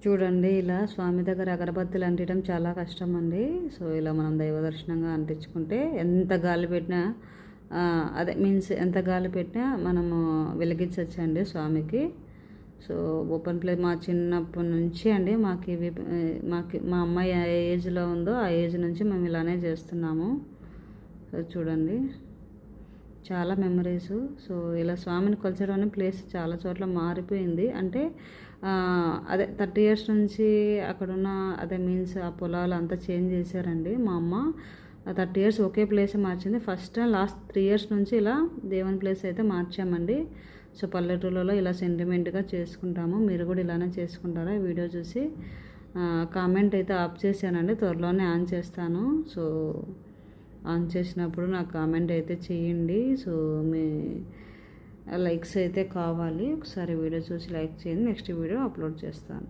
చూడండి, ఇలా స్వామి దగ్గర అగరబత్తులు అంటించడం చాలా కష్టం అండి. సో ఇలా మనం దైవ దర్శనంగా అంటించుకుంటే ఎంత గాలి పెట్టినా అదే మీన్స్ ఎంత గాలి పెట్టినా మనము వెలిగించవచ్చండి స్వామికి. సో ఓపెన్ ప్లే మా చిన్నప్పటి నుంచి అండి మాకు ఇవి మా అమ్మాయి ఏ ఏజ్లో ఉందో ఆ ఏజ్ నుంచి మేము ఇలానే చేస్తున్నాము. సో చూడండి, చాలా మెమరీస్. సో ఇలా స్వామిని కొలచడం అనే ప్లేస్ చాలా చోట్ల మారిపోయింది. అంటే అదే 30 ఇయర్స్ నుంచి అక్కడున్న అదే మీన్స్ ఆ పొలాలు అంతా చేంజ్ చేశారండి మా అమ్మ. 30 ఇయర్స్ ఒకే ప్లేసే మార్చింది. ఫస్ట్ లాస్ట్ 3 ఇయర్స్ నుంచి ఇలా దేవుని ప్లేస్ అయితే మార్చామండి. సో పల్లెటూళ్ళలో ఇలా సెంటిమెంట్గా చేసుకుంటాము. మీరు కూడా ఇలానే చేసుకుంటారా? వీడియో చూసి కామెంట్ అయితే ఆఫ్ చేశానండి, త్వరలోనే ఆన్ చేస్తాను. సో ఆన్ చేసినప్పుడు నాకు కామెంట్ అయితే చేయండి. సో మీ లైక్స్ అయితే కావాలి. ఒకసారి వీడియో చూసి లైక్ చేయండి, నెక్స్ట్ వీడియో అప్లోడ్ చేస్తాను.